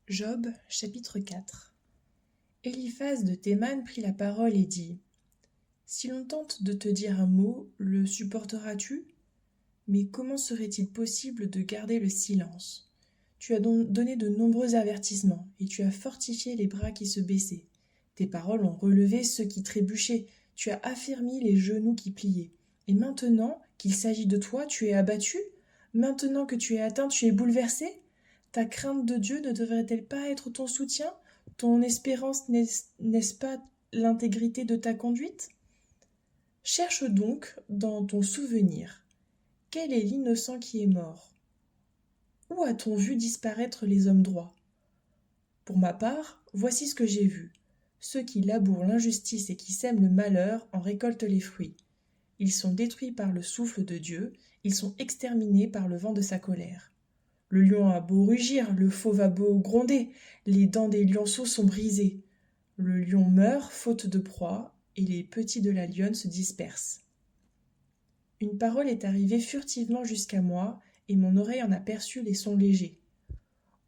Job, chapitre 4. Éliphaz de Théman prit la parole et dit : Si l'on tente de te dire un mot, le supporteras-tu ? Mais comment serait-il possible de garder le silence ? Tu as donc donné de nombreux avertissements, et tu as fortifié les bras qui se baissaient. Tes paroles ont relevé ceux qui trébuchaient, tu as affermi les genoux qui pliaient. Et maintenant qu'il s'agit de toi, tu es abattu ? Maintenant que tu es atteint, tu es bouleversé ? Ta crainte de Dieu ne devrait-elle pas être ton soutien ? Ton espérance n'est-ce pas l'intégrité de ta conduite ? Cherche donc dans ton souvenir. Quel est l'innocent qui est mort ? Où a-t-on vu disparaître les hommes droits ? Pour ma part, voici ce que j'ai vu. Ceux qui labourent l'injustice et qui sèment le malheur en récoltent les fruits. Ils sont détruits par le souffle de Dieu, ils sont exterminés par le vent de sa colère. Le lion a beau rugir, le fauve a beau gronder, les dents des lionceaux sont brisées. Le lion meurt faute de proie, et les petits de la lionne se dispersent. Une parole est arrivée furtivement jusqu'à moi, et mon oreille en a perçu les sons légers.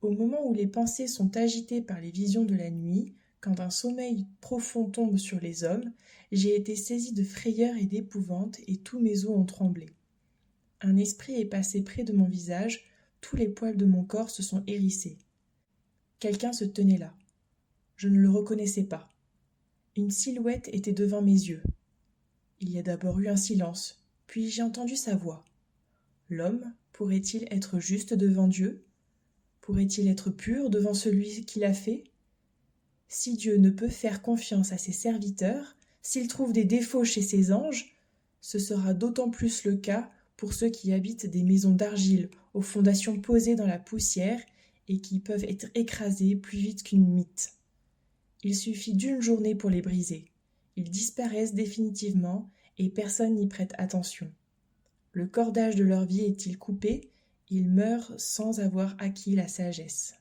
Au moment où les pensées sont agitées par les visions de la nuit, quand un sommeil profond tombe sur les hommes, j'ai été saisi de frayeur et d'épouvante, et tous mes os ont tremblé. Un esprit est passé près de mon visage, tous les poils de mon corps se sont hérissés. Quelqu'un se tenait là. Je ne le reconnaissais pas. Une silhouette était devant mes yeux. Il y a d'abord eu un silence, puis j'ai entendu sa voix. L'homme pourrait-il être juste devant Dieu ? Pourrait-il être pur devant celui qui l'a fait ? Si Dieu ne peut faire confiance à ses serviteurs, s'il trouve des défauts chez ses anges, ce sera d'autant plus le cas pour ceux qui habitent des maisons d'argile aux fondations posées dans la poussière et qui peuvent être écrasés plus vite qu'une mythe. Il suffit d'une journée pour les briser. Ils disparaissent définitivement et personne n'y prête attention. Le cordage de leur vie est-il coupé ? Ils meurent sans avoir acquis la sagesse.